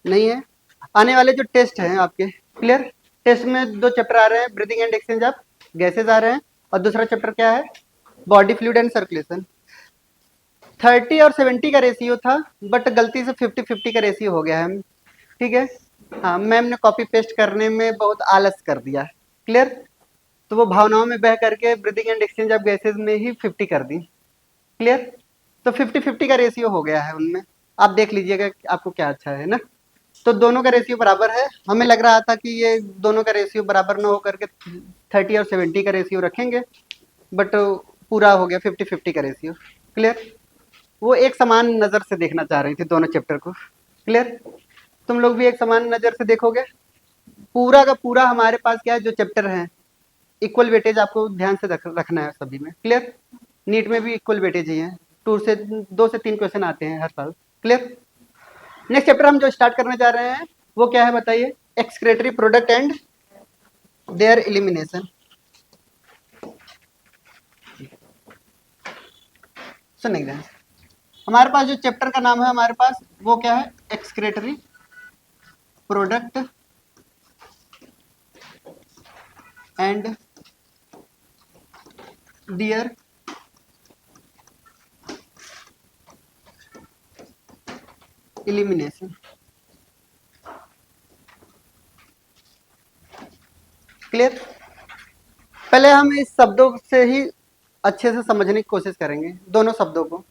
नहीं है। आने वाले जो टेस्ट हैं आपके, क्लियर। टेस्ट में दो चैप्टर आ रहे हैं, breathing and exchange of gases आ रहे हैं, और दूसरा चैप्टर क्या है, बॉडी फ्लूइड एंड सर्कुलेशन। 30 और 70 का रेशियो था, बट गलती से 50-50 का रेशियो हो गया है। ठीक है। हाँ, मैम ने कॉपी पेस्ट करने में बहुत आलस कर दिया। क्लियर। तो वो भावनाओं में बह करके breathing and exchange of gases में ही 50 कर दी। क्लियर। तो 50-50 का रेशियो हो गया है उनमें। आप देख लीजिएगा कि आपको क्या अच्छा है ना। तो दोनों का रेशियो बराबर है। हमें लग रहा था कि ये दोनों का रेशियो बराबर ना हो करके 30 और 70 का रेशियो रखेंगे, बट पूरा हो गया 50-50 का रेशियो। क्लियर। वो एक समान नज़र से देखना चाह रही थी दोनों चैप्टर को। क्लियर। तुम लोग भी एक समान नज़र से देखोगे। पूरा का पूरा हमारे पास क्या है, जो चैप्टर है इक्वल वेटेज आपको ध्यान से रखना है सभी में। क्लियर। नीट में भी इक्वल वेटेज ही है, 2 से 3 क्वेश्चन आते हैं हर साल। क्लियर। नेक्स्ट चैप्टर हम जो स्टार्ट करने जा रहे हैं वो क्या है बताइए, excretory product and there elimination. सुनिए, हमारे पास जो चैप्टर का नाम है हमारे पास वो क्या है, excretory product and there elimination. Clear. पहले हम इस शब्दों से ही अच्छे से समझने की कोशिश करेंगे, दोनों शब्दों को।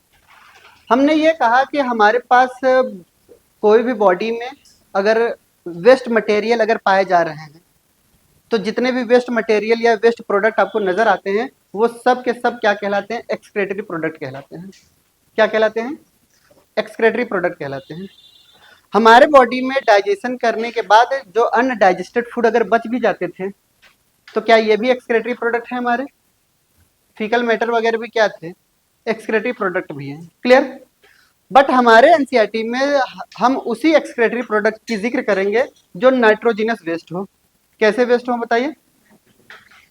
हमने ये कहा कि हमारे पास कोई भी बॉडी में अगर वेस्ट मटेरियल अगर पाए जा रहे हैं, तो जितने भी वेस्ट मटेरियल या वेस्ट प्रोडक्ट आपको नजर आते हैं वो सब के सब क्या कहलाते हैं, एक्सक्रेटरी प्रोडक्ट कहलाते हैं। क्या कहलाते हैं, एक्सक्रेटरी प्रोडक्ट कहलाते हैं। हमारे बॉडी में डाइजेशन करने के बाद जो अनडाइजेस्टेड फूड अगर बच भी जाते थे, तो क्या ये भी एक्सक्रेटरी प्रोडक्ट है हमारे। फीकल मैटर वगैरह भी क्या थे, एक्सक्रेटरी प्रोडक्ट भी हैं। क्लियर। बट हमारे एनसीईआरटी में हम उसी एक्सक्रेटरी प्रोडक्ट की जिक्र करेंगे जो नाइट्रोजिनस वेस्ट हो। कैसे वेस्ट हो बताइए।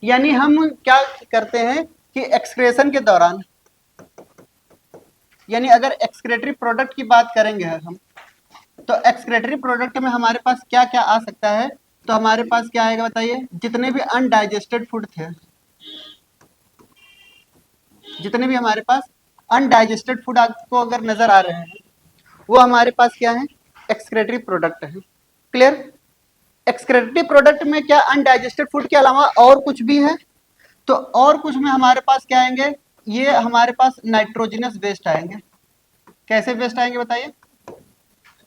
यानी हम क्या करते हैं कि एक्सक्रेशन के दौरान, यानी अगर एक्सक्रेटरी प्रोडक्ट की बात करेंगे हम, तो एक्सक्रेटरी प्रोडक्ट में हमारे पास क्या क्या आ सकता है। तो हमारे पास क्या आएगा बताइए, जितने भी अनडाइजेस्टेड फूड थे, जितने भी हमारे पास अनडाइजेस्टेड फूड आपको अगर नजर आ रहे हैं वो हमारे पास क्या है, एक्सक्रेटरी प्रोडक्ट है। क्लियर। एक्सक्रेटरी प्रोडक्ट में क्या अनडाइजेस्टेड फूड के अलावा और कुछ भी है, तो और कुछ में हमारे पास क्या आएंगे, ये हमारे पास नाइट्रोजनस वेस्ट आएंगे। कैसे वेस्ट आएंगे बताइए,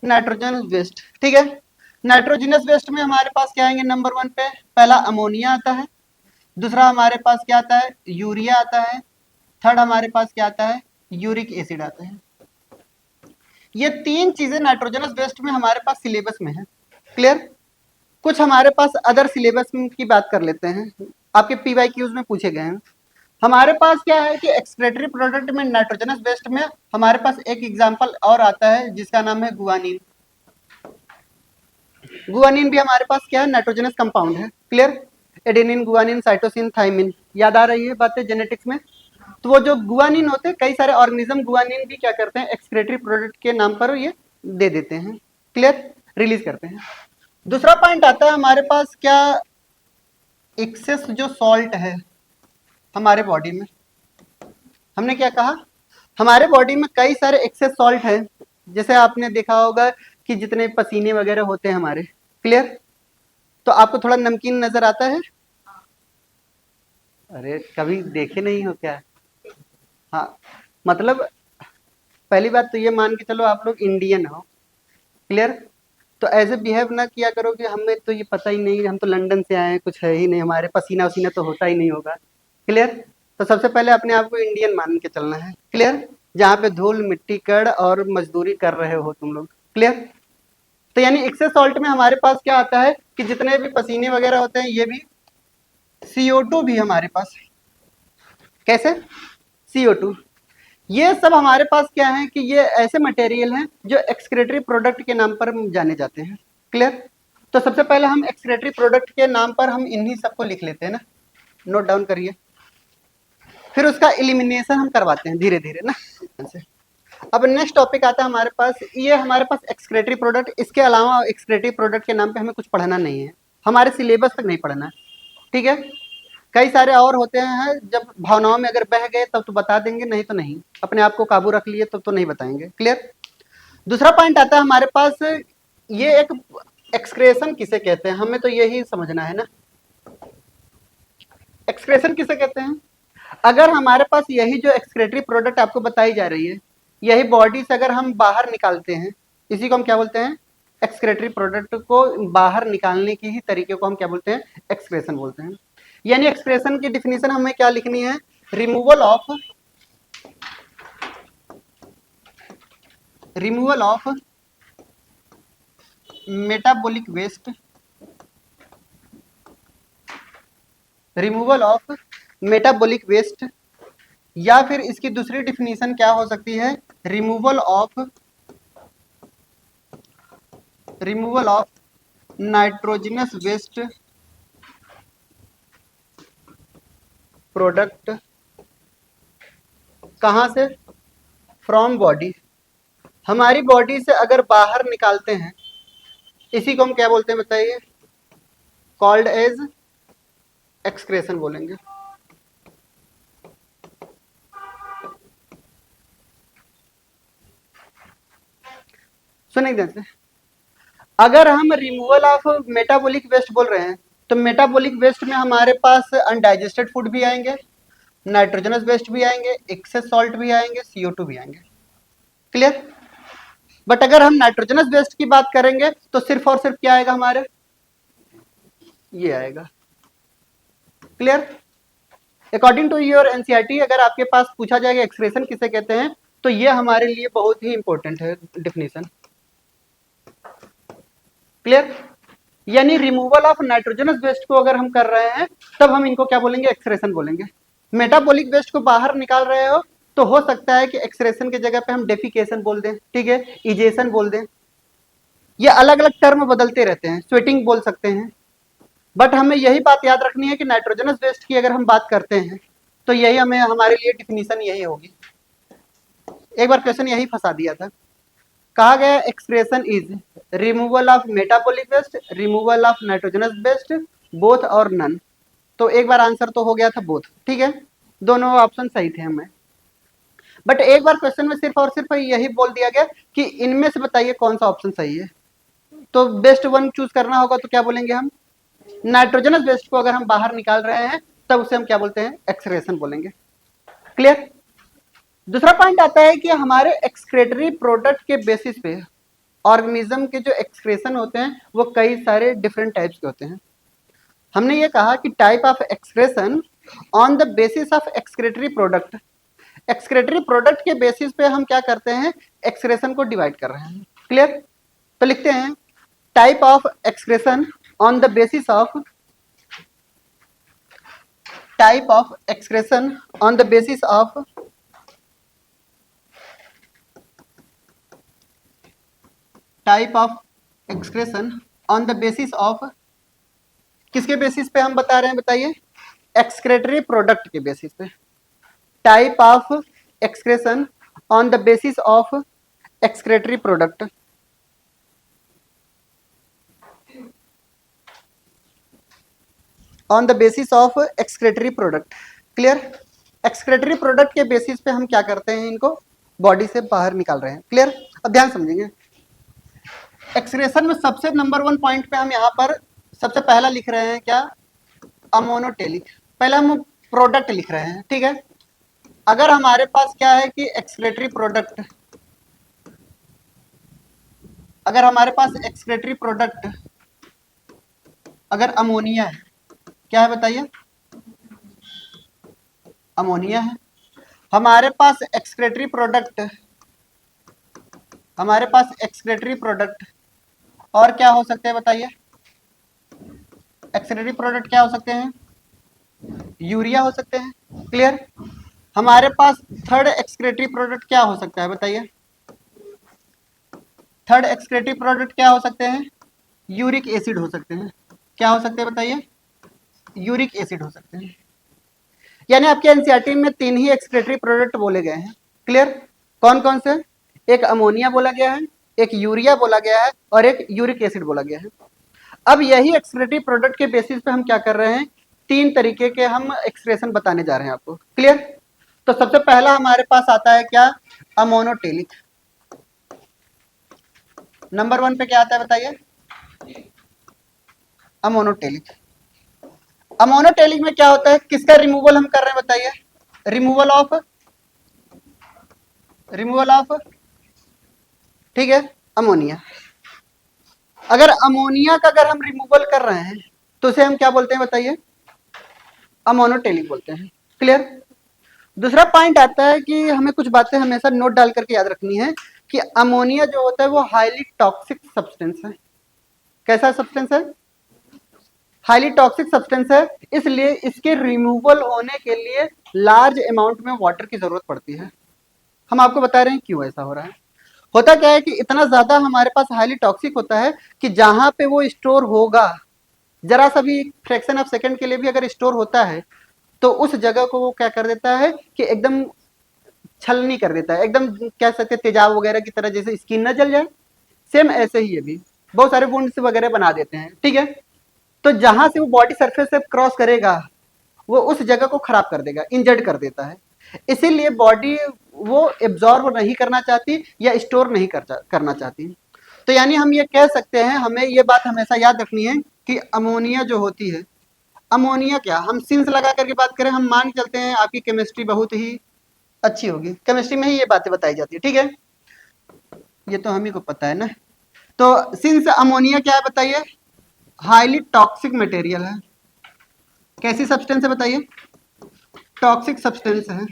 नाइट्रोजनस वेस्ट। ठीक है। नाइट्रोजनस वेस्ट में हमारे पास क्या आएंगे, नंबर 1 पे पहला अमोनिया आता है, दूसरा हमारे पास क्या आता है, यूरिया आता है, थर्ड हमारे पास क्या आता है, यूरिक एसिड आता है। ये 3 चीजें नाइट्रोजनस वेस्ट में हमारे पास सिलेबस में है। क्लियर। कुछ हमारे पास अदर सिलेबस की बात कर लेते हैं, आपके पीवाईक्यूज में पूछे गए हैं। हमारे पास क्या है कि एक्सक्रेटरी प्रोडक्ट में नाइट्रोजनस वेस्ट में हमारे पास एक एग्जांपल और आता है जिसका नाम है गुआनिन। गुआनिन भी हमारे पास क्या है, नाइट्रोजनस कंपाउंड है। Clear. Adenine, guanine, cytosine, thymine, याद आ रही है बातें जेनेटिक्स में। तो वो जो गुआनिन होते हैं, कई सारे ऑर्गेनिज्म गुआनिन भी क्या करते हैं, एक्सक्रेटरी प्रोडक्ट के नाम पर ये दे देते हैं। क्लियर, रिलीज करते हैं। दूसरा पॉइंट आता है हमारे पास क्या, एक्सेस जो सॉल्ट है हमारे बॉडी में। हमने क्या कहा, हमारे बॉडी में कई सारे एक्सेस सॉल्ट है। जैसे आपने देखा होगा कि जितने पसीने वगैरह होते हैं हमारे। क्लियर। तो आपको थोड़ा नमकीन नजर आता है, अरे कभी देखे नहीं हो क्या। हाँ, मतलब पहली बात तो ये मान के चलो आप लोग इंडियन हो। क्लियर। तो ऐसे बिहेव ना किया करो कि हमें तो ये पता ही नहीं, हम तो लंदन से आए हैं, कुछ है ही नहीं, हमारे पसीना वसीना तो होता ही नहीं होगा। क्लियर। तो सबसे पहले अपने आप को इंडियन मान के चलना है। क्लियर। जहाँ पे धूल मिट्टी कड़ और मजदूरी कर रहे हो तुम लोग। क्लियर। तो यानी एक्सेस सॉल्ट में हमारे पास क्या आता है कि जितने भी पसीने वगैरह होते हैं ये भी, CO2 भी हमारे पास। कैसे, CO2, ये सब हमारे पास क्या है कि ये ऐसे मटेरियल हैं जो एक्सक्रेटरी प्रोडक्ट के नाम पर जाने जाते हैं। क्लियर। तो सबसे पहले हम एक्सक्रेटरी प्रोडक्ट के नाम पर हम इन्हीं सबको लिख लेते हैं ना, नोट डाउन करिए। फिर उसका एलिमिनेशन हम करवाते हैं धीरे धीरे ना। अब नेक्स्ट टॉपिक आता है हमारे पास, ये हमारे पास एक्सक्रेटरी प्रोडक्ट, इसके अलावा एक्सक्रेटरी प्रोडक्ट के नाम पे हमें कुछ पढ़ना नहीं है, हमारे सिलेबस तक नहीं पढ़ना है, ठीक है। कई सारे और होते हैं, जब भावनाओं में अगर बह गए तब तो बता देंगे, नहीं तो नहीं, अपने आप को काबू रख लिए तब तो नहीं बताएंगे, क्लियर। दूसरा पॉइंट आता है हमारे पास, ये एक एक्सक्रेशन किसे कहते हैं, हमें तो यही समझना है ना, एक्सक्रेशन किसे कहते हैं। अगर हमारे पास यही जो एक्सक्रेटरी प्रोडक्ट आपको बताई जा रही है, यही बॉडी से अगर हम बाहर निकालते हैं, इसी को हम क्या बोलते हैं, एक्सक्रेटरी प्रोडक्ट को बाहर निकालने की ही तरीके को हम क्या बोलते हैं, एक्सक्रेशन बोलते हैं। यानी एक्सक्रेशन की डिफिनीशन हमें क्या लिखनी है, removal of metabolic waste, removal of metabolic waste, या फिर इसकी दूसरी डिफिनीशन क्या हो सकती है, removal of nitrogenous waste product, कहां से, फ्रॉम बॉडी, हमारी बॉडी से अगर बाहर निकालते हैं, इसी को हम क्या बोलते हैं बताइए, कॉल्ड एज एक्सक्रेशन बोलेंगे। सुनिए ध्यान से, अगर हम रिमूवल ऑफ मेटाबॉलिक वेस्ट बोल रहे हैं, तो मेटाबॉलिक वेस्ट में हमारे पास अनडाइजेस्टेड फूड भी आएंगे, नाइट्रोजनस वेस्ट भी आएंगे, एक्सेस सॉल्ट भी आएंगे, CO2 भी आएंगे, क्लियर। बट अगर हम नाइट्रोजनस वेस्ट की बात करेंगे तो सिर्फ और सिर्फ क्या आएगा हमारे, ये आएगा, clear. According to your NCERT अगर आपके पास पूछा जाएगा एक्सप्रेशन किसे कहते हैं, तो ये हमारे लिए बहुत ही इंपॉर्टेंट है डिफिनीशन, क्लियर। यानी रिमूवल ऑफ नाइट्रोजनस वेस्ट को अगर हम कर रहे हैं, तब हम इनको क्या बोलेंगे, एक्सक्रेशन बोलेंगे। मेटाबॉलिक वेस्ट को बाहर निकाल रहे हो, तो हो सकता है कि एक्सक्रेशन की जगह पे हम डेफिकेशन बोल दें, ठीक है, इजेशन बोल दें, ये अलग अलग टर्म बदलते रहते हैं, स्वेटिंग बोल सकते हैं। बट हमें यही बात याद रखनी है कि नाइट्रोजनस वेस्ट की अगर हम बात करते हैं, तो यही हमें, हमारे लिए डिफिनीशन यही होगी। एक बार क्वेश्चन यही फंसा दिया था, कहा गया excretion is removal of metabolic waste, removal of nitrogenous waste, both और नन। तो एक बार आंसर तो हो गया था बोथ, ठीक है, दोनों ऑप्शन सही थे हमें। बट एक बार क्वेश्चन में सिर्फ और सिर्फ यही बोल दिया गया कि इनमें से बताइए कौन सा ऑप्शन सही है, तो बेस्ट वन चूज करना होगा, तो क्या बोलेंगे हम, नाइट्रोजनस वेस्ट को अगर हम बाहर निकाल रहे हैं, तब उसे हम क्या बोलते हैं, एक्सक्रेशन बोलेंगे, क्लियर। दूसरा पॉइंट आता है कि हमारे एक्सक्रेटरी प्रोडक्ट के बेसिस पे ऑर्गेनिज्म के जो एक्सक्रेशन होते हैं वो कई सारे डिफरेंट टाइप्स के होते हैं। हमने ये कहा कि type of excretion on the basis of excretory product, excretory product के बेसिस पे हम क्या करते हैं, एक्सक्रेशन को डिवाइड कर रहे हैं, क्लियर। तो लिखते हैं type of excretion on the basis of, type of excretion on the basis of type of excretion on the basis of, किसके बेसिस पे हम बता रहे हैं बताइए, एक्सक्रेटरी प्रोडक्ट के बेसिस पे, type of excretion on the basis of excretory product, on the basis of excretory product, clear. Excretory product के बेसिस पे हम क्या करते हैं, इनको बॉडी से बाहर निकाल रहे हैं, क्लियर। अब ध्यान समझेंगे, एक्सक्रेशन में सबसे नंबर 1 पॉइंट पे हम यहाँ पर सबसे पहला लिख रहे हैं क्या, अमोनोटेलिक, पहले हम प्रोडक्ट लिख रहे हैं, ठीक है। अगर हमारे पास क्या है कि एक्सक्रेटरी प्रोडक्ट, अगर हमारे पास एक्सक्रेटरी प्रोडक्ट अगर अमोनिया है, क्या है बताइए, अमोनिया है, हमारे पास एक्सक्रेटरी प्रोडक्ट, हमारे पास एक्सक्रेटरी प्रोडक्ट और क्या हो सकते हैं बताइए, एक्सक्रेटरी प्रोडक्ट क्या हो सकते हैं, यूरिया हो सकते हैं, क्लियर। हमारे पास थर्ड एक्सक्रेटरी प्रोडक्ट क्या हो सकता है बताइए, थर्ड एक्सक्रेटरी प्रोडक्ट क्या हो सकते हैं, यूरिक एसिड हो सकते हैं, क्या हो सकते हैं बताइए, यूरिक एसिड हो सकते हैं। यानी आपके एनसीईआरटी में 3 ही एक्सक्रेटरी प्रोडक्ट बोले गए हैं, क्लियर। कौन कौन से, एक अमोनिया बोला गया है, एक यूरिया बोला गया है और एक यूरिक एसिड बोला गया है। अब यही एक्सक्रीटिव प्रोडक्ट के बेसिस पे हम क्या कर रहे हैं, तीन तरीके के हम एक्सप्रेशन बताने जा रहे हैं आपको। क्लियर? तो सबसे पहला हमारे पास आता है क्या, अमोनोटेलिक। नंबर 1 पे क्या आता है बताइए, अमोनोटेलिक। अमोनोटेलिक में क्या होता है, किसका रिमूवल हम कर रहे हैं बताइए, रिमूवल ऑफ, ठीक है, अमोनिया। अगर अमोनिया का अगर हम रिमूवल कर रहे हैं तो उसे हम क्या बोलते हैं बताइए, अमोनोटेलिक बोलते हैं। क्लियर? दूसरा पॉइंट आता है कि हमें कुछ बातें हमेशा नोट डाल करके याद रखनी है कि अमोनिया जो होता है वो हाईली टॉक्सिक सब्सटेंस है। कैसा सब्सटेंस है, हाईली टॉक्सिक सब्सटेंस है, इसलिए इसके रिमूवल होने के लिए लार्ज अमाउंट में वाटर की जरूरत पड़ती है। हम आपको बता रहे हैं क्यों ऐसा हो रहा है। होता क्या है कि इतना ज्यादा हमारे पास हाईली टॉक्सिक होता है कि जहां पे वो स्टोर होगा, जरा सा भी फ्रैक्शन ऑफ सेकंड के लिए भी अगर स्टोर होता है तो उस जगह को वो क्या कर देता है कि एकदम छलनी कर देता है, एकदम कह सकते तेजाब वगैरह की तरह, जैसे स्किन न जल जाए, सेम ऐसे ही ये भी बहुत सारे वुंड्स वगैरह बना देते हैं। ठीक है, तो जहां से वो बॉडी सरफेस से क्रॉस करेगा वो उस जगह को खराब कर देगा, इंजर्ड कर देता है। इसीलिए बॉडी वो एब्जॉर्ब नहीं करना चाहती या स्टोर नहीं करना चाहती। तो यानी हम ये कह सकते हैं, हमें ये बात हमेशा याद रखनी है कि अमोनिया जो होती है, अमोनिया क्या, हम सिंस लगा करके बात करें, हम मान चलते हैं आपकी केमिस्ट्री बहुत ही अच्छी होगी, केमिस्ट्री में ही ये बातें बताई जाती है। ठीक है, ये तो हम ही को पता है ना। तो सिंस अमोनिया क्या है बताइए, हाईली टॉक्सिक मटेरियल है। कैसी सब्सटेंस है बताइए, टॉक्सिक सब्सटेंस है।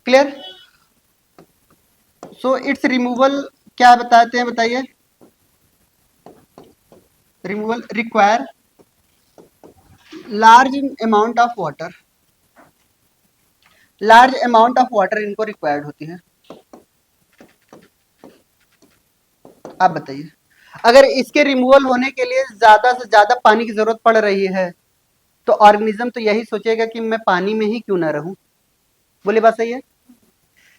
क्लियर? सो इट्स रिमूवल क्या बताते हैं बताइए, removal require large amount of water, large amount of water इनको रिक्वायर्ड होती है। आप बताइए, अगर इसके रिमूवल होने के लिए ज्यादा से ज्यादा पानी की जरूरत पड़ रही है तो ऑर्गेनिज्म तो यही सोचेगा कि मैं पानी में ही क्यों ना रहूं। बोले बात सही है?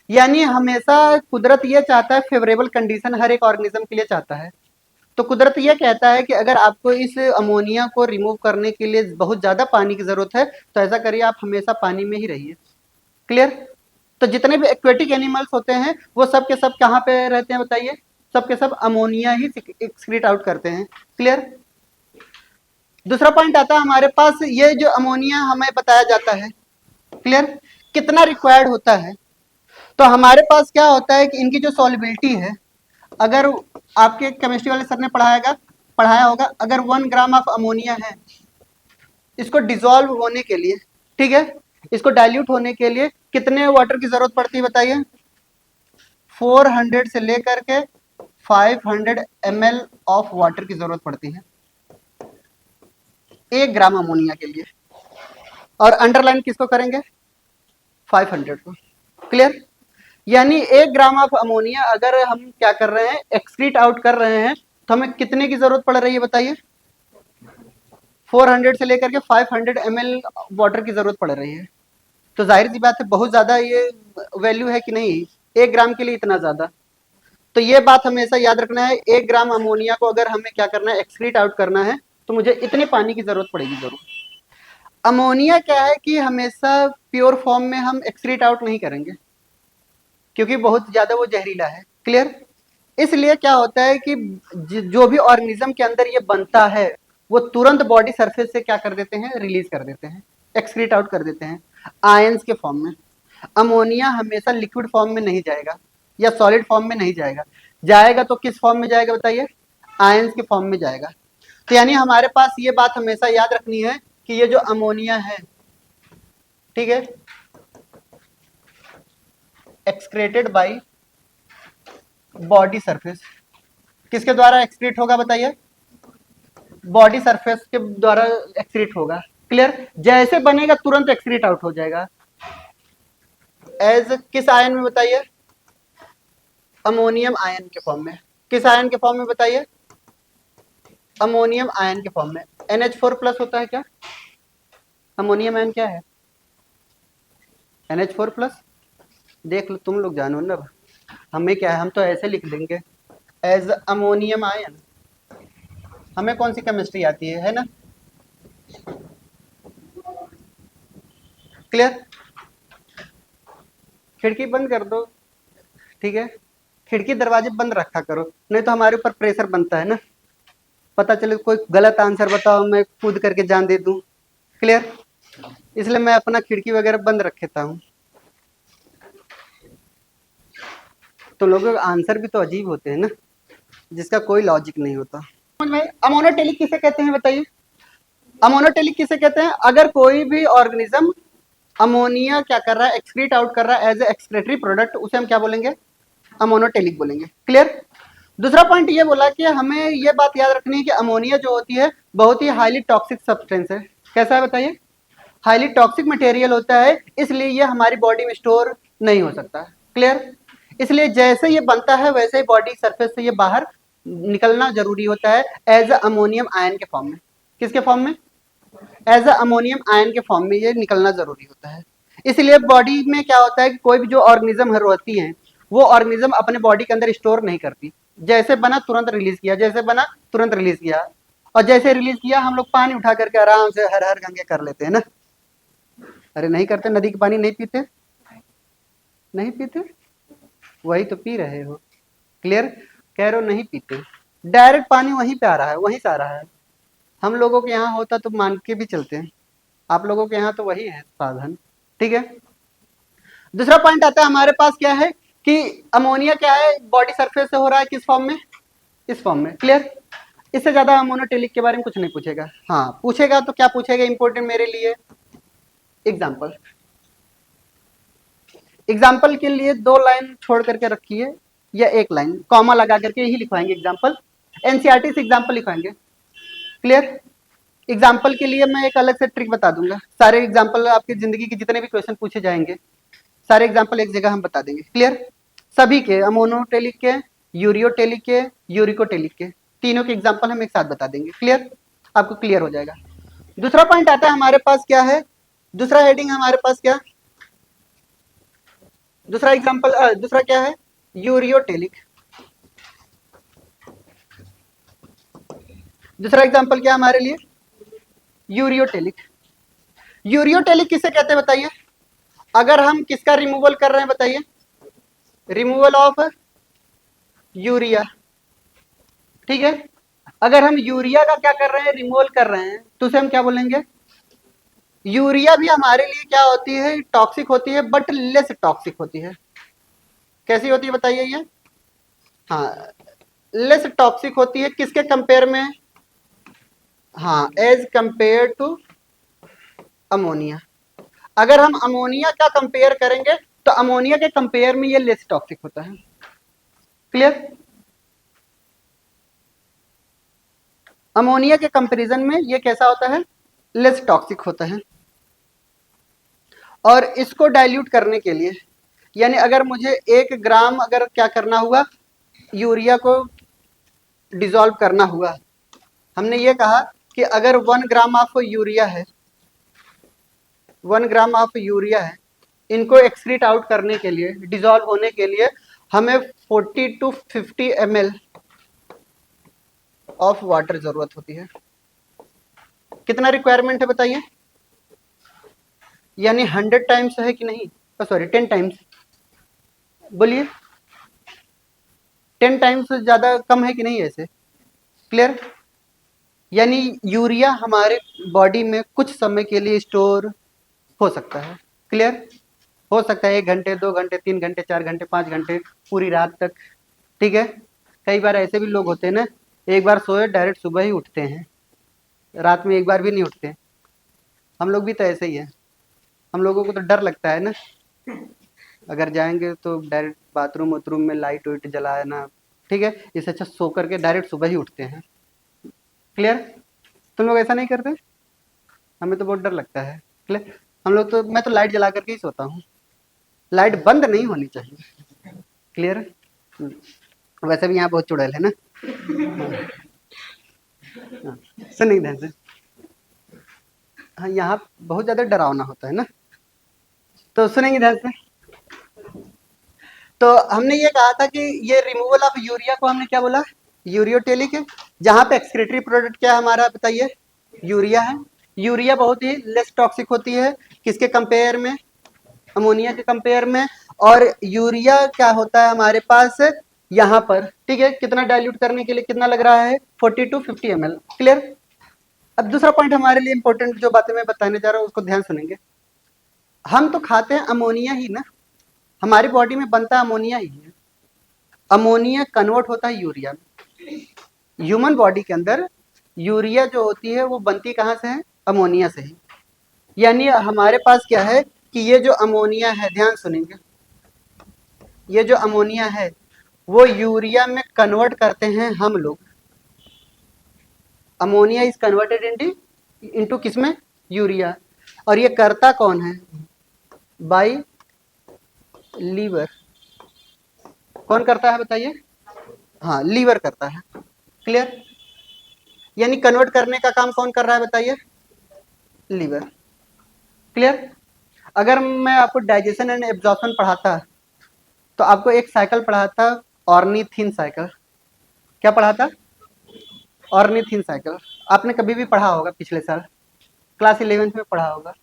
यानी हमेशा कुदरत ये चाहता है, फेवरेबल कंडीशन हर एक ऑर्गेनिज्म के लिए चाहता है। तो कुदरत ये कहता है कि अगर आपको इस अमोनिया को रिमूव करने के लिए बहुत ज्यादा पानी की जरूरत है तो ऐसा करिए, आप हमेशा पानी में ही रहिए। क्लियर? तो जितने भी एक्वेटिक एनिमल्स होते हैं वो सब के सब कहाँ पे रहते हैं बताइए, सब के सब अमोनिया ही एक्सक्रीट आउट करते हैं। क्लियर? दूसरा पॉइंट आता है हमारे पास, ये जो अमोनिया हमें बताया जाता है, क्लियर, कितना रिक्वायर्ड होता है। तो हमारे पास क्या होता है कि इनकी जो सॉल्युबिलिटी है, अगर आपके केमिस्ट्री वाले सर ने पढ़ाया होगा, अगर 1 ग्राम ऑफ अमोनिया है, इसको डिसॉल्व होने के लिए, ठीक है, इसको डाइल्यूट होने के लिए कितने वाटर की जरूरत पड़ती है बताइए, 400 से लेकर के 500 ml ऑफ वाटर की जरूरत पड़ती है 1 ग्राम अमोनिया के लिए। और अंडरलाइन किसको करेंगे, 500 को। क्लियर? यानी 1 ग्राम ऑफ अमोनिया अगर हम क्या कर रहे हैं, एक्सक्रीट आउट कर रहे हैं, तो हमें कितने की जरूरत पड़ रही है बताइए, 400 से लेकर के 500 ml वाटर की जरूरत पड़ रही है। तो जाहिर सी बात है बहुत ज्यादा ये वैल्यू है कि नहीं, 1 ग्राम के लिए इतना ज्यादा। तो ये बात हमेशा याद रखना है, 1 ग्राम अमोनिया को अगर हमें क्या करना है, एक्सक्रीट आउट करना है, तो मुझे इतने पानी की जरूरत पड़ेगी जरूर। अमोनिया क्या है कि हमेशा प्योर फॉर्म में हम एक्सक्रीट आउट नहीं करेंगे क्योंकि बहुत ज्यादा वो जहरीला है। क्लियर? इसलिए क्या होता है कि जो भी ऑर्गेनिज्म के अंदर ये बनता है वो तुरंत बॉडी सरफेस से क्या कर देते हैं, रिलीज कर देते हैं, एक्सक्रीट आउट कर देते हैं आयंस के फॉर्म में। अमोनिया हमेशा लिक्विड फॉर्म में नहीं जाएगा या सॉलिड फॉर्म में नहीं जाएगा, जाएगा तो किस फॉर्म में जाएगा बताइए, आयंस के फॉर्म में जाएगा। तो यानी हमारे पास ये बात हमेशा याद रखनी है कि ये जो अमोनिया है, ठीक है, एक्सक्रेटेड बाय बॉडी सरफेस, किसके द्वारा एक्सक्रीट होगा बताइए, बॉडी सरफेस के द्वारा एक्सक्रीट होगा। क्लियर? जैसे बनेगा तुरंत एक्सक्रीट आउट हो जाएगा। एज किस आयन में बताइए, अमोनियम आयन के फॉर्म में। किस आयन के फॉर्म में बताइए, अमोनियम आयन के फॉर्म में। NH4+ होता है क्या, अमोनियम आयन क्या है, NH4+। देख लो, तुम लोग जानो ना। हमें क्या है, हम तो ऐसे लिख देंगे एज अमोनियम आयन। हमें कौन सी केमिस्ट्री आती है ना। क्लियर। खिड़की बंद कर दो, ठीक है। खिड़की दरवाजे बंद रखा करो, नहीं तो हमारे ऊपर प्रेशर बनता है ना। पता चले कोई गलत आंसर बताओ, मैं कूद करके जान दे दूं। क्लियर। इसलिए मैं अपना खिड़की वगैरह बंद रख लेता हूँ। तो लोगों के आंसर भी तो अजीब होते हैं ना, जिसका कोई लॉजिक नहीं होता। समझ में? अमोनोटेलिक किसे कहते हैं बताइए। अमोनोटेलिक किसे कहते हैं, अगर कोई भी ऑर्गेनिज्म अमोनिया क्या कर रहा है, एक्सक्रीट आउट कर रहा है एज ए एक्सक्रेटरी प्रोडक्ट, उसे हम क्या बोलेंगे, अमोनोटेलिक बोलेंगे। क्लियर। दूसरा पॉइंट ये बोला कि हमें ये बात याद रखनी है कि अमोनिया जो होती है बहुत ही हाईली टॉक्सिक सब्सटेंस है। कैसा है बताइए, हाईली टॉक्सिक मटेरियल होता है, इसलिए ये हमारी बॉडी में स्टोर नहीं हो सकता। क्लियर। इसलिए जैसे ये बनता है वैसे ही बॉडी सरफेस से ये बाहर निकलना जरूरी होता है एज अमोनियम आयन के फॉर्म में। किसके फॉर्म में, एज अमोनियम आयन के फॉर्म में ये निकलना जरूरी होता है। इसलिए बॉडी में क्या होता है कि कोई भी जो ऑर्गेनिज्म होती है वो ऑर्गेनिज्म अपने बॉडी के अंदर स्टोर नहीं करती। जैसे बना तुरंत रिलीज किया, जैसे बना तुरंत रिलीज किया, और जैसे रिलीज किया हम लोग पानी उठा करके आराम से हर हर गंगे कर लेते हैं ना। अरे नहीं करते, नदी का पानी नहीं पीते, नहीं पीते, वही तो पी रहे हो। क्लियर। कह रहे हो नहीं पीते, डायरेक्ट पानी वहीं पे आ रहा है, वहीं से आ रहा है। हम लोगों के यहाँ होता तो मान के भी चलते हैं, आप लोगों के यहाँ तो वही है साधन। ठीक है। दूसरा पॉइंट आता है हमारे पास क्या है कि अमोनिया क्या है, बॉडी सरफेस से हो रहा है किस फॉर्म में, इस फॉर्म में। क्लियर। इससे ज्यादा अमोनोटेलिक के बारे में कुछ नहीं पूछेगा। हाँ पूछेगा तो क्या पूछेगा इंपॉर्टेंट मेरे लिए, एग्जाम्पल। एग्जाम्पल के लिए 2 लाइन छोड़ करके रखिए या 1 लाइन कॉमा लगा करके ही लिखवाएंगे एग्जाम्पल। एनसीईआरटी से एग्जाम्पल लिखवाएंगे। क्लियर। एग्जाम्पल के लिए मैं एक अलग से ट्रिक बता दूंगा। सारे एग्जाम्पल आपकी जिंदगी के जितने भी क्वेश्चन पूछे जाएंगे सारे एग्जाम्पल एक जगह हम बता देंगे। क्लियर। सभी के, अमोनोटेलिक के, यूरियोटेलिक के, यूरिकोटेलिक के, तीनों के एग्जाम्पल हम एक साथ बता देंगे। क्लियर। आपको क्लियर हो जाएगा। दूसरा पॉइंट आता है हमारे पास क्या है, दूसरा हेडिंग हमारे पास क्या, दूसरा एग्जाम्पल, दूसरा क्या है, यूरियोटेलिक। दूसरा एग्जाम्पल क्या है हमारे लिए, यूरियोटेलिक। यूरियोटेलिक किसे कहते हैं बताइए, अगर हम किसका रिमूवल कर रहे हैं बताइए, रिमूवल ऑफ यूरिया। ठीक है। अगर हम यूरिया का क्या कर रहे हैं, रिमूवल कर रहे हैं, तो उसे हम क्या बोलेंगे, यूरिया भी हमारे लिए क्या होती है, टॉक्सिक होती है बट लेस टॉक्सिक होती है। कैसी होती है बताइए ये, हाँ लेस टॉक्सिक होती है किसके कंपेयर में, हाँ एज कंपेयर टू अमोनिया। अगर हम अमोनिया का कंपेयर करेंगे तो अमोनिया के कंपेयर में ये लेस टॉक्सिक होता है। क्लियर। अमोनिया के कंपैरिजन में ये कैसा होता है, लेस टॉक्सिक होता है। और इसको डाइल्यूट करने के लिए, यानी अगर मुझे 1 ग्राम अगर क्या करना हुआ, यूरिया को डिसॉल्व करना हुआ, हमने ये कहा कि अगर 1 ग्राम ऑफ यूरिया है, 1 ग्राम ऑफ यूरिया है, इनको एक्सक्रीट आउट करने के लिए, डिसॉल्व होने के लिए हमें 40 to 50 ml ऑफ वाटर जरूरत होती है। कितना रिक्वायरमेंट है बताइए, यानी 100 टाइम्स है कि नहीं, सॉरी 10 टाइम्स, बोलिए 10 टाइम्स ज्यादा कम है कि नहीं ऐसे। क्लियर। यानी यूरिया हमारे बॉडी में कुछ समय के लिए स्टोर हो सकता है। क्लियर। हो सकता है 1 घंटे, 2 घंटे, 3 घंटे, 4 घंटे, 5 घंटे, पूरी रात तक। ठीक है। कई बार ऐसे भी लोग होते हैं ना, एक बार सोए डायरेक्ट सुबह ही उठते हैं, रात में एक बार भी नहीं उठते। हम लोग भी तो ऐसे ही है, हम लोगों को तो डर लगता है ना, अगर जाएंगे तो डायरेक्ट बाथरूम वाथरूम में लाइट वाइट जलाना। ठीक है। इससे अच्छा सो करके डायरेक्ट सुबह ही उठते हैं। क्लियर। तुम लोग ऐसा नहीं करते, हमें तो बहुत डर लगता है। क्लियर। हम लोग तो, मैं तो लाइट जला करके ही सोता हूँ, लाइट बंद नहीं होनी चाहिए। क्लियर। वैसे भी यहाँ बहुत चुड़ैल है ना। हाँ, सुनिए ध्यान से। हाँ यहाँ बहुत ज्यादा डरावना होता है ना, तो सुनेंगे ध्यान से। तो हमने ये कहा था कि ये रिमूवल ऑफ यूरिया को हमने क्या बोला, यूरियोटेलिक है। जहां पे एक्सक्रीटरी प्रोडक्ट क्या है हमारा बताइए, यूरिया है। यूरिया बहुत ही लेस टॉक्सिक होती है किसके कंपेयर में, अमोनिया के कंपेयर में। और यूरिया क्या होता है हमारे पास यहाँ पर, ठीक है, कितना डाइल्यूट करने के लिए कितना लग रहा है, 40 to 50 ml। क्लियर। अब दूसरा पॉइंट हमारे लिए इंपॉर्टेंट जो बातें मैं बताने जा रहा हूँ उसको ध्यान सुनेंगे। हम तो खाते हैं अमोनिया ही ना, हमारी बॉडी में बनता अमोनिया ही है। अमोनिया कन्वर्ट होता है यूरिया में। ह्यूमन बॉडी के अंदर यूरिया जो होती है वो बनती कहाँ से है, अमोनिया से ही। यानी हमारे पास क्या है कि ये जो अमोनिया है, ध्यान सुनेंगे, ये जो अमोनिया है वो यूरिया में कन्वर्ट करते हैं हम लोग। अमोनिया इज कन्वर्टेड इनटू किसमें, यूरिया। और ये करता कौन है, बाय लीवर। कौन करता है बताइए, हाँ लीवर करता है। क्लियर। यानी कन्वर्ट करने का काम कौन कर रहा है बताइए, लीवर। क्लियर। अगर मैं आपको डाइजेशन एंड एब्जॉर्प्शन पढ़ाता तो आपको एक साइकिल पढ़ाता, ऑर्निथिन साइकिल। क्या पढ़ा था, ऑर्निथिन साइकिल। आपने कभी भी पढ़ा होगा पिछले साल, क्लास 11th में पढ़ा होगा।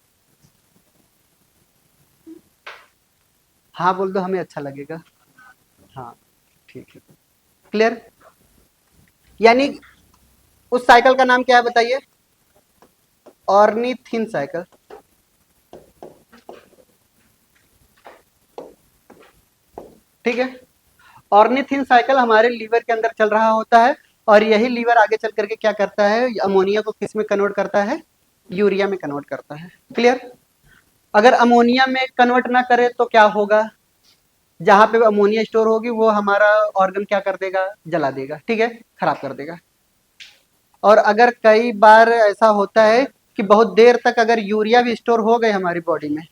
हाँ बोल दो, हमें अच्छा लगेगा। हाँ ठीक है। क्लियर। यानी उस साइकिल का नाम क्या है बताइए, ऑर्निथिन साइकिल। ठीक है। ऑर्निथिन साइकिल हमारे लीवर के अंदर चल रहा होता है और यही लीवर आगे चल करके क्या करता है, अमोनिया को किस में कन्वर्ट करता है, यूरिया में कन्वर्ट करता है। क्लियर। अगर अमोनिया में कन्वर्ट ना करे तो क्या होगा, जहां पे अमोनिया स्टोर होगी वो हमारा ऑर्गन क्या कर देगा, जला देगा, ठीक है, खराब कर देगा। और अगर कई बार ऐसा होता है कि बहुत देर तक अगर यूरिया भी स्टोर हो गए हमारी बॉडी में,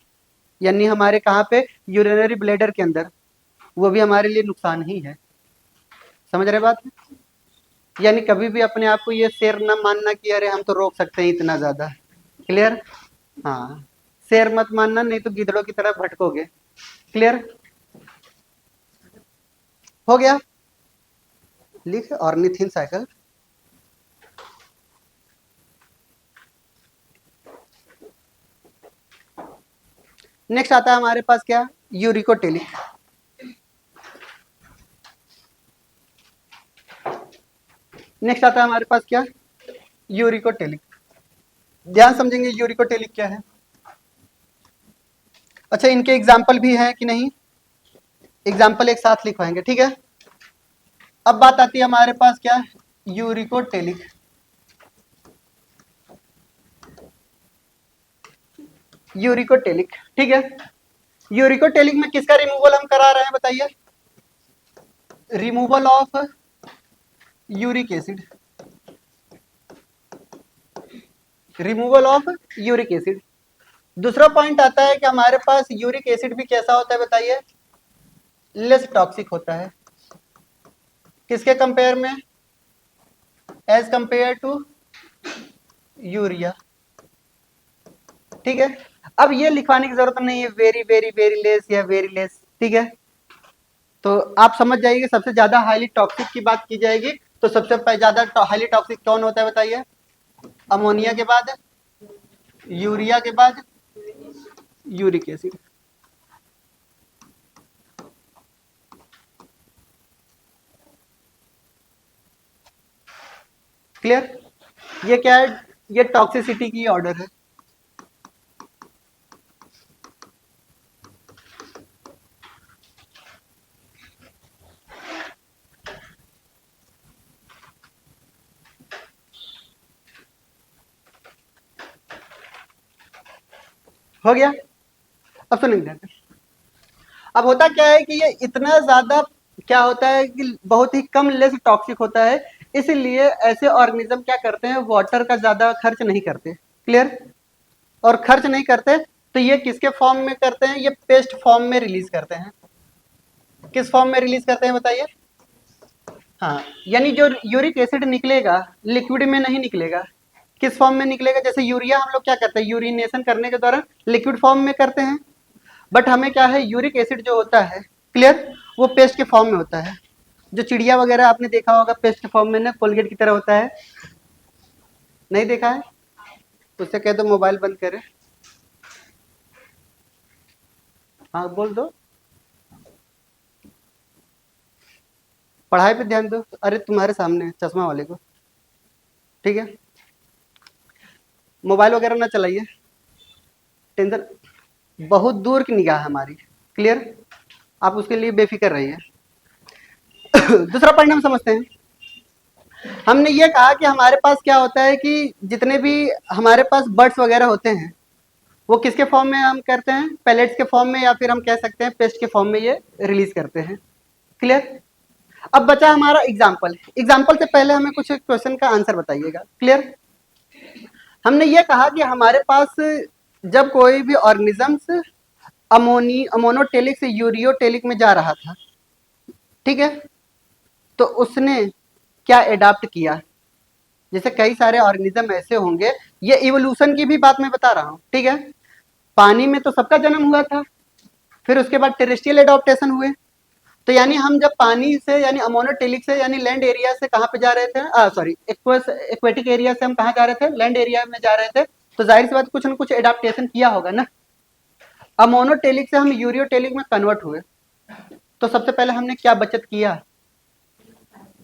यानी हमारे कहाँ पे, यूरिनरी ब्लैडर के अंदर, वो भी हमारे लिए नुकसान ही है। समझ रहे बात। यानी कभी भी अपने आप को ये शेर न मानना कि अरे हम तो रोक सकते हैं इतना ज्यादा। क्लियर। हाँ, शेर मत मानना, नहीं तो गिदड़ों की तरह भटकोगे। क्लियर हो गया। लिख ऑर्निथिन साइकिल। नेक्स्ट आता है हमारे पास क्या, यूरिकोटेलिक। नेक्स्ट आता है हमारे पास क्या, यूरिकोटेलिक। ध्यान समझेंगे यूरिकोटेलिक क्या है। अच्छा, इनके एग्जाम्पल भी हैं कि नहीं, एग्जाम्पल एक साथ लिखवाएंगे, ठीक है। अब बात आती है हमारे पास क्या, यूरिकोटेलिक। यूरिकोटेलिक, ठीक है। यूरिकोटेलिक में किसका रिमूवल हम करा रहे हैं बताइए, removal of uric acid. Removal of uric acid. दूसरा पॉइंट आता है कि हमारे पास यूरिक एसिड भी कैसा होता है बताइए, लेस टॉक्सिक होता है। किसके कंपेयर में, एज कंपेयर टू यूरिया। ठीक है। अब ये लिखवाने की जरूरत नहीं है वेरी वेरी वेरी लेस या वेरी लेस, ठीक है। तो आप समझ जाइए सबसे ज्यादा हाईली टॉक्सिक की बात की जाएगी तो सबसे ज्यादा हाईली टॉक्सिक कौन होता है बताइए, अमोनिया के बाद, यूरिया के बाद यूरिक एसिड। क्लियर। ये क्या है, ये टॉक्सिसिटी की ऑर्डर है। हो गया। अब सुनेंगे, अब होता क्या है कि ये इतना ज्यादा क्या होता है कि बहुत ही कम लेस टॉक्सिक होता है, इसलिए ऐसे ऑर्गेनिज्म क्या करते हैं, वाटर का ज्यादा खर्च नहीं करते। क्लियर। और खर्च नहीं करते तो ये किसके फॉर्म में करते हैं, ये पेस्ट फॉर्म में रिलीज करते हैं। किस फॉर्म में रिलीज करते हैं बताइए, हाँ, यानी जो यूरिक एसिड निकलेगा लिक्विड में नहीं निकलेगा, किस फॉर्म में निकलेगा, जैसे यूरिया हम लोग क्या करते हैं, यूरिनेशन करने के दौरान लिक्विड फॉर्म में करते हैं। बट हमें क्या है, यूरिक एसिड जो होता है क्लियर? वो पेस्ट के फॉर्म में होता है। जो चिड़िया वगैरह आपने देखा होगा पेस्ट के फॉर्म में ना, कोलगेट की तरह होता है, नहीं देखा है? उससे कह दो मोबाइल बंद करे। हाँ बोल दो, पढ़ाई पे ध्यान दो। अरे तुम्हारे सामने चश्मा वाले को, ठीक है? मोबाइल वगैरह ना चलाइए, टेंशन, बहुत दूर की निगाह है हमारी। क्लियर? आप उसके लिए बेफिक्र रहिए। दूसरा पॉइंट हम समझते हैं। हमने ये कहा कि हमारे पास क्या होता है कि जितने भी हमारे पास बर्ड्स वगैरह होते हैं वो किसके फॉर्म में हम करते हैं? पैलेट्स के फॉर्म में, या फिर हम कह सकते हैं पेस्ट के फॉर्म में ये रिलीज करते हैं। क्लियर? अब बचा हमारा एग्जाम्पल। एग्जाम्पल से पहले हमें कुछ क्वेश्चन का आंसर बताइएगा। क्लियर? हमने ये कहा कि हमारे पास जब कोई भी ऑर्गेनिजम्स अमोनोटेलिक से यूरियोटेलिक में जा रहा था, ठीक है, तो उसने क्या एडाप्ट किया? जैसे कई सारे ऑर्गेनिज्म ऐसे होंगे, ये इवोल्यूशन की भी बात मैं बता रहा हूँ, ठीक है? पानी में तो सबका जन्म हुआ था, फिर उसके बाद टेरेस्ट्रियल एडॉप्टेशन हुए। तो यानी हम जब पानी से यानी अमोनोटेलिक से यानी लैंड एरिया से कहाँ पे जा रहे थे, सॉरी एक्वेटिक एरिया से हम कहाँ जा रहे थे? लैंड एरिया में जा रहे थे। तो जाहिर सी बात कुछ न कुछ एडाप्टेशन किया होगा ना। अमोनोटेलिक से हम यूरियोटेलिक में कन्वर्ट हुए, तो सबसे पहले हमने क्या बचत किया?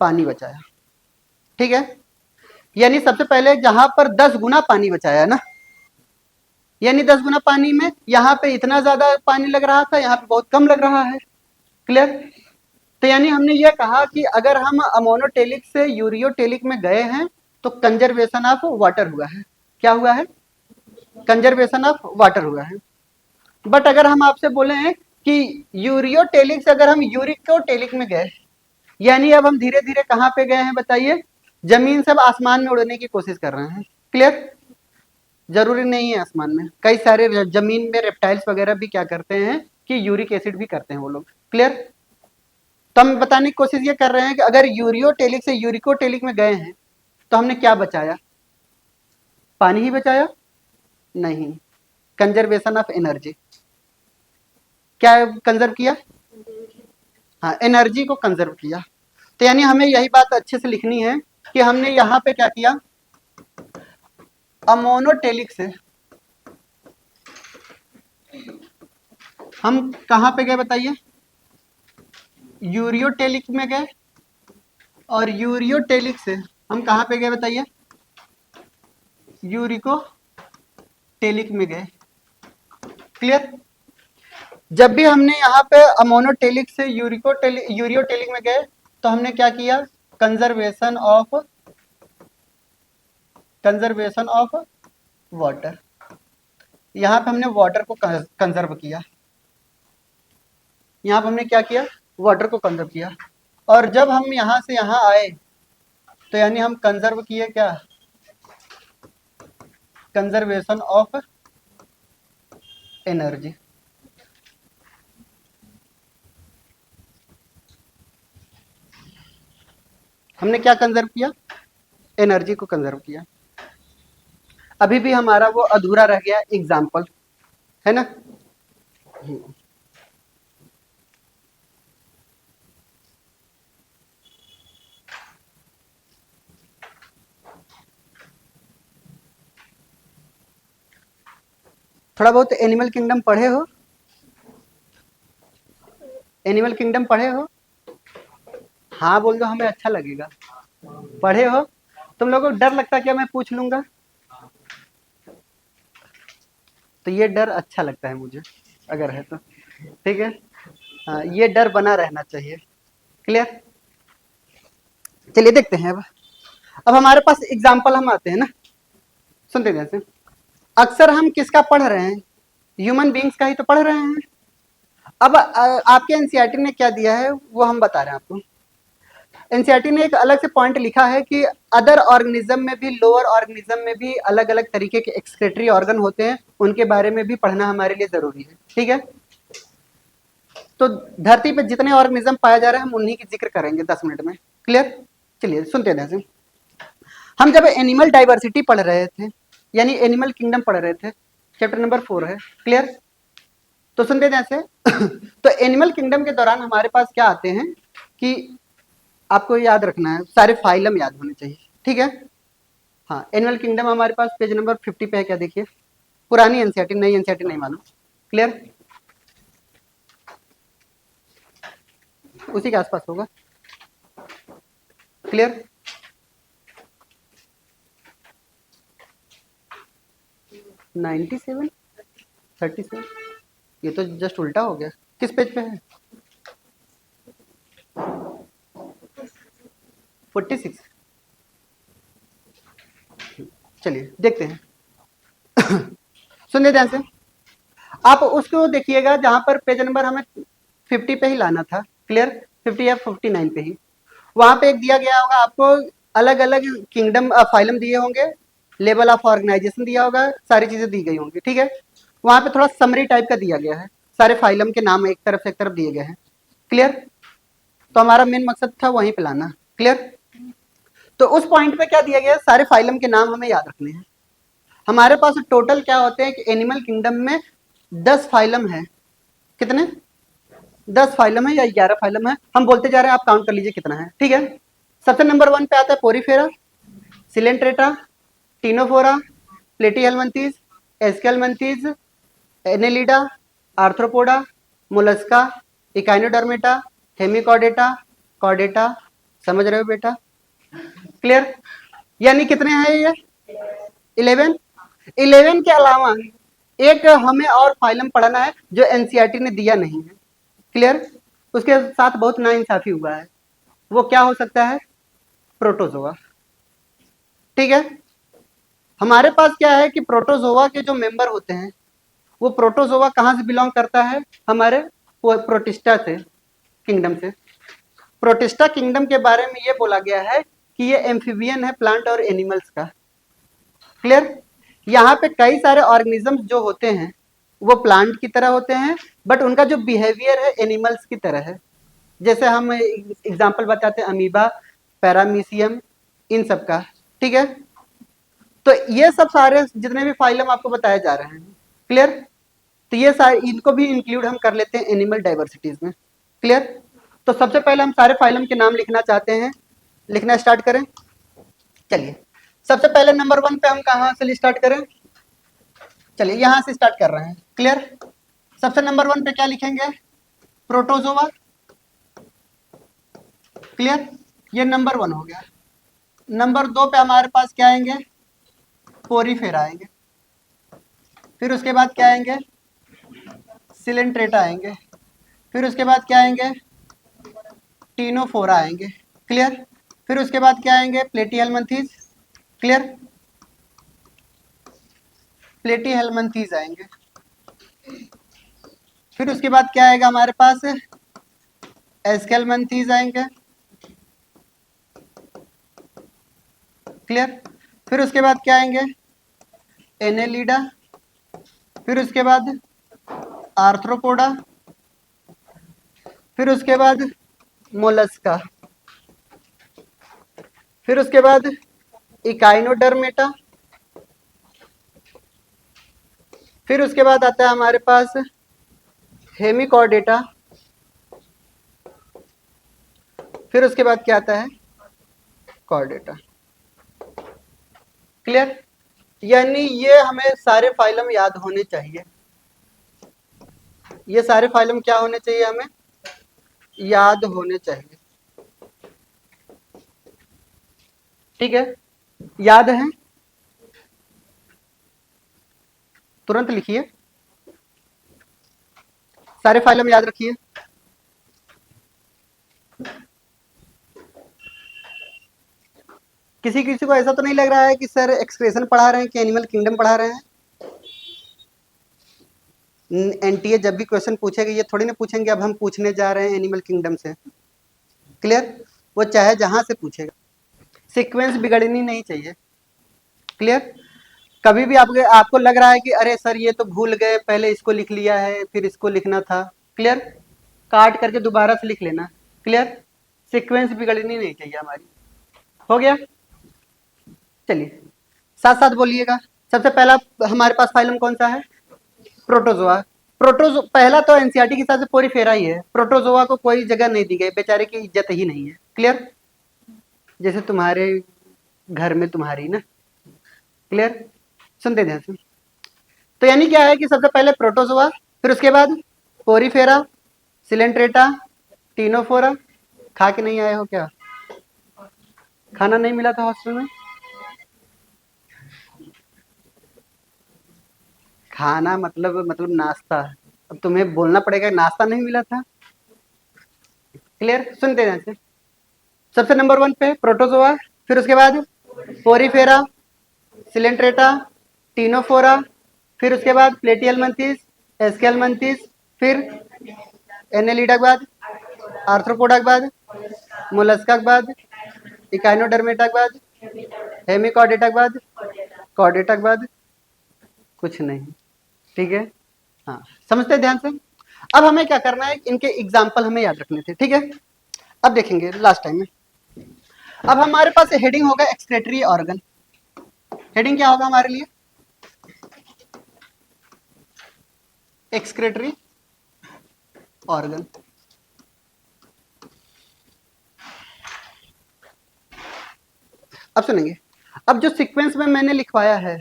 पानी बचाया, ठीक है? यानी सबसे पहले जहां पर 10 गुना पानी बचाया ना, यानी 10 गुना पानी में यहाँ पे इतना ज्यादा पानी लग रहा था, यहाँ पे बहुत कम लग रहा है। क्लियर? तो यानी हमने ये कहा कि अगर हम अमोनोटेलिक से यूरियोटेलिक में गए हैं तो कंजर्वेशन ऑफ वाटर हुआ है। क्या हुआ है? कंजर्वेशन ऑफ वाटर हुआ है। बट अगर हम आपसे बोले हैं कि यूरियोटेलिक से अगर हम यूरिकोटेलिक में गए, यानी अब हम धीरे धीरे कहाँ पे गए हैं बताइए? जमीन से अब आसमान में उड़ने की कोशिश कर रहे हैं। क्लियर? जरूरी नहीं है आसमान में, कई सारे जमीन में रेप्टाइल्स वगैरह भी क्या करते हैं कि यूरिक एसिड भी करते हैं वो लोग। क्लियर? तो हम बताने की कोशिश ये कर रहे हैं कि अगर यूरियोटेलिक से यूरिकोटेलिक में गए हैं तो हमने क्या बचाया? पानी ही बचाया? नहीं, कंजर्वेशन ऑफ एनर्जी। क्या कंजर्व किया? हाँ, एनर्जी को कंजर्व किया। तो यानी हमें यही बात अच्छे से लिखनी है कि हमने यहाँ पे क्या किया? अमोनोटेलिक से हम कहाँ पे गए बताइए? यूरियोटेलिक में गए, और यूरियोटेलिक से हम कहाँ पे गए बताइए? यूरिकोटेलिक में गए। क्लियर? जब भी हमने यहाँ पे अमोनोटेलिक से यूरियोटेलिक में गए तो हमने क्या किया? Conservation of water. यहाँ पे हमने वाटर को कंजर्व किया। यहाँ पे हमने क्या किया? वाटर को कंजर्व किया। और जब हम यहाँ से यहाँ आए तो यानी हम कंजर्व किए क्या? Conservation of energy. हमने क्या कंजर्व किया? एनर्जी को कंजर्व किया। अभी भी हमारा वो अधूरा रह गया एग्जाम्पल, है ना? थोड़ा बहुत एनिमल किंगडम पढ़े हो? एनिमल किंगडम पढ़े हो? हाँ बोल दो, हमें अच्छा लगेगा। पढ़े हो? तुम लोगों को डर लगता क्या मैं पूछ लूंगा? तो ये डर अच्छा लगता है मुझे, अगर है तो ठीक है। हाँ, ये डर बना रहना चाहिए। क्लियर? चलिए देखते हैं। अब हमारे पास एग्जाम्पल हम आते हैं ना, सुनते जैसे अक्सर हम किसका पढ़ रहे हैं? ह्यूमन बींग्स का ही तो पढ़ रहे हैं। अब आपके एनसीईआरटी ने क्या दिया है वो हम बता रहे हैं आपको। एनसीईआरटी ने एक अलग से पॉइंट लिखा है कि अदर ऑर्गेनिज्म में भी, लोअर ऑर्गेनिज्म में भी अलग अलग तरीके के एक्सक्रेटरी ऑर्गन होते हैं, उनके बारे में भी पढ़ना हमारे लिए जरूरी है। ठीक है? तो धरती पे जितने ऑर्गेनिज्म पाया जा रहे हैं हम उन्हीं की जिक्र करेंगे 10 मिनट में। क्लियर? चलिए सुनते हैं। हम जब एनिमल डाइवर्सिटी पढ़ रहे थे, यानी एनिमल किंगडम पढ़ रहे थे, चैप्टर नंबर 4 है। क्लियर? तो सुनते ध्यान से तो एनिमल किंगडम के दौरान हमारे पास क्या आते हैं कि आपको याद रखना है, सारे फाइलम याद होने चाहिए, ठीक है। हाँ, एनिमल किंगडम हमारे पास पेज नंबर 50 पे है, क्या देखिए, पुरानी एनसीईआरटी, नई एनसीईआरटी नहीं मालूम, क्लियर, उसी के आसपास होगा, क्लियर। नाइन्टी सेवन 37, ये तो जस्ट उल्टा हो गया, किस पेज पे है? 46, चलिए देखते हैं सुनिए ध्यान से, आप उसको देखिएगा जहां पर पेज नंबर हमें 50 पे ही लाना था, क्लियर, 50 या 59 पे ही, वहां पे एक दिया गया होगा आपको, अलग अलग किंगडम फाइलम दिए होंगे, लेवल ऑफ ऑर्गेनाइजेशन दिया होगा, सारी चीजें दी गई होंगी, ठीक है। वहां पे थोड़ा समरी टाइप का दिया गया है, सारे फाइलम के नाम एक तरफ से एक तरफ दिए गए हैं, क्लियर। तो हमारा मेन मकसद था वहीं पे लाना, क्लियर। तो उस पॉइंट पे क्या दिया गया है, सारे फाइलम के नाम हमें याद रखने हैं। हमारे पास टोटल क्या होते हैं कि एनिमल किंगडम में 10 फाइलम है, कितने, 10 फाइलम है या 11 फाइलम है, हम बोलते जा रहे हैं, आप काउंट कर लीजिए कितना है, ठीक है। सबसे नंबर 1 पे आता है Porifera, Coelenterata, Ctenophora, Platyhelminthes, Aschelminthes, Annelida, Arthropoda, Mollusca, Echinodermata, Hemichordata, Chordata, समझ रहे हो बेटा, क्लियर। यानी कितने हैं ये, 11। 11 के अलावा एक हमें और फाइलम पढ़ना है जो एनसीईआरटी ने दिया नहीं है, क्लियर। उसके साथ बहुत नाइंसाफी हुआ है, वो क्या हो सकता है, प्रोटोजोआ, ठीक है। हमारे पास क्या है कि प्रोटोजोआ के जो मेंबर होते हैं, वो प्रोटोजोआ कहाँ से बिलोंग करता है, हमारे प्रोटिस्टा से, किंगडम से। प्रोटिस्टा किंगडम के बारे में ये बोला गया है कि ये एम्फीबियन है, प्लांट और एनिमल्स का, क्लियर। यहाँ पे कई सारे ऑर्गेनिजम्स जो होते हैं वो प्लांट की तरह होते हैं, बट उनका जो बिहेवियर है एनिमल्स की तरह है। जैसे हम एग्जांपल बताते हैं अमीबा, पैरामीशियम, इन सब का, ठीक है। तो ये सब सारे जितने भी फाइलम आपको बताए जा रहे हैं, क्लियर। तो ये सारे इनको भी इंक्लूड हम कर लेते हैं एनिमल डाइवर्सिटीज में, क्लियर। तो सबसे पहले हम सारे फाइलम के नाम लिखना चाहते हैं, लिखना स्टार्ट करें, चलिए। सबसे पहले नंबर 1 पे हम कहाँ से स्टार्ट करें, चलिए यहां से स्टार्ट कर रहे हैं, क्लियर। सबसे नंबर 1 पे क्या लिखेंगे, प्रोटोजोआ, क्लियर, ये नंबर 1 हो गया। नंबर 2 पे हमारे पास क्या आएंगे, पोरीफेरा आएंगे, फिर उसके बाद क्या आएंगे, सिलेंट्रेटा आएंगे, फिर उसके बाद क्या आएंगे, टीनोफोरा आएंगे, क्लियर। फिर उसके बाद क्या आएंगे, प्लेटीहेलमिंथीज, क्लियर, प्लेटीहेलमिंथीज आएंगे। फिर उसके बाद क्या आएगा हमारे पास, एस्केलमिंथीज आएंगे, क्लियर। फिर उसके बाद क्या आएंगे, एनेलिडा, फिर उसके बाद आर्थ्रोपोडा, फिर उसके बाद मोलस्का, फिर उसके बाद इकाइनोडर्मेटा, फिर उसके बाद आता है हमारे पास हेमिकॉर्डेटा, फिर उसके बाद क्या आता है, कॉर्डेटा, क्लियर। यानी ये हमें सारे फाइलम याद होने चाहिए, ये सारे फाइलम क्या होने चाहिए, हमें याद होने चाहिए, ठीक है। याद है, तुरंत लिखिए, सारे फाइलम याद रखिए। किसी किसी को ऐसा तो नहीं लग रहा है कि सर एक्सक्रेशन पढ़ा रहे हैं कि एनिमल किंगडम पढ़ा रहे हैं। एनटीए जब भी क्वेश्चन पूछेगा ये थोड़ी ना पूछेंगे अब हम पूछने जा रहे हैं एनिमल किंगडम से, क्लियर। वो चाहे जहां से पूछेगा, सीक्वेंस बिगड़नी नहीं चाहिए, क्लियर। कभी भी आपको लग रहा है कि अरे सर ये तो भूल गए, पहले इसको लिख लिया है फिर इसको लिखना था, क्लियर, काट करके दोबारा से लिख लेना, क्लियर। सीक्वेंस बिगड़नी नहीं चाहिए हमारी, हो गया। चलिए साथ साथ बोलिएगा। सबसे पहला हमारे पास फाइलम कौन सा है, प्रोटोजोआ, प्रोटोजो पहला तो एनसीईआरटी के हिसाब से पोरीफेरा ही है, प्रोटोजोआ को कोई जगह नहीं दी गई, बेचारे की इज्जत ही नहीं है। क्लियर? जैसे तुम्हारे घर में तुम्हारी ना। क्लियर? सुनते ध्यान से। तो यानी क्या है कि सबसे पहले प्रोटोजोआ, फिर उसके बाद पोरीफेरा, सिलेंट्रेटा, टीनोफोरा। खा के नहीं आए हो क्या? खाना नहीं मिला था हॉस्टल में? खाना मतलब नाश्ता। अब तुम्हें बोलना पड़ेगा नाश्ता नहीं मिला था। क्लियर? सुनते ध्यान से। सबसे नंबर 1 पे प्रोटोजोआ, फिर उसके बाद पोरीफेरा, सिलेंट्रेटा, टीनोफोरा, फिर उसके बाद प्लेटियलमंथिस, एस्केलमंथिस, फिर एनेलिडा के बाद, आर्थ्रोपोडा के बाद, मोलस्का के बाद, इकाइनोडर्मेटा के बाद, हेमिकॉर्डेटा के बाद, कॉर्डेटा के बाद कुछ नहीं। ठीक है? हाँ, समझते हैं ध्यान से। अब हमें क्या करना है, इनके एग्जाम्पल हमें याद रखने थे। ठीक है? अब देखेंगे लास्ट टाइम में। अब हमारे पास हेडिंग होगा एक्सक्रेटरी ऑर्गन। हेडिंग क्या होगा हमारे लिए? Excretory organ. अब सुनेंगे, अब जो सीक्वेंस में मैंने लिखवाया है,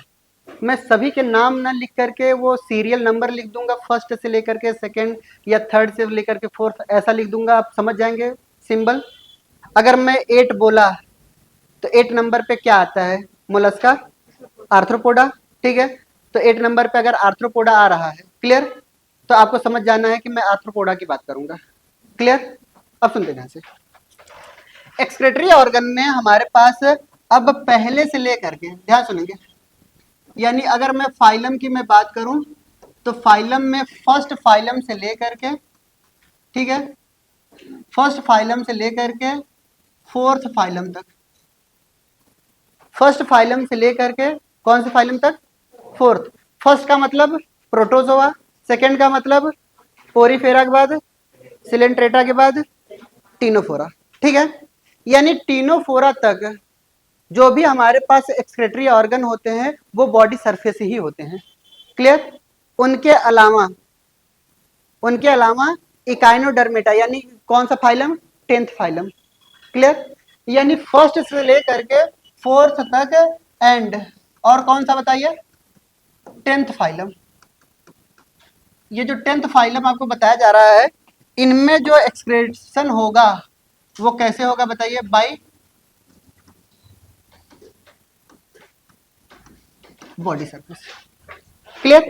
मैं सभी के नाम ना लिख करके वो सीरियल नंबर लिख दूंगा, फर्स्ट से लेकर के सेकंड या थर्ड से लेकर के फोर्थ, ऐसा लिख दूंगा। आप समझ जाएंगे सिंबल। अगर मैं 8 बोला तो 8 नंबर पे क्या आता है? Mollusca, arthropoda. ठीक है? तो 8 नंबर पे अगर आर्थ्रोपोडा आ रहा है, क्लियर, तो आपको समझ जाना है कि मैं आर्थ्रोपोडा की बात करूंगा। क्लियर? अब सुनते ध्यान से। एक्सक्रेटरी ऑर्गन में हमारे पास अब पहले से लेकर के, ध्यान सुनेंगे, यानी अगर मैं फाइलम की मैं बात करूं तो फाइलम में फर्स्ट फाइलम से लेकर के, ठीक है, फर्स्ट फाइलम से लेकर के फोर्थ फाइलम तक, फर्स्ट फाइलम से लेकर के कौन से फाइलम तक? फोर्थ। फर्स्ट का मतलब प्रोटोजोआ, सेकंड का मतलब पोरीफेरा के बाद, सिलेंट्रेटा के बाद टीनोफोरा। ठीक है? यानी टीनोफोरा तक जो भी हमारे पास एक्सक्रेटरी ऑर्गन होते हैं वो बॉडी सरफेस ही होते हैं। क्लियर? उनके अलावा इकाइनोडर्मेटा, यानी कौन सा फाइलम? 10th phylum. क्लियर? यानी फर्स्ट से लेकर के फोर्थ तक एंड, और कौन सा बताइए? 10th phylum. ये जो 10th फाइलम आपको बताया जा रहा है, इनमें जो एक्सक्रेशन होगा वो कैसे होगा बताइए? By body surface. क्लियर?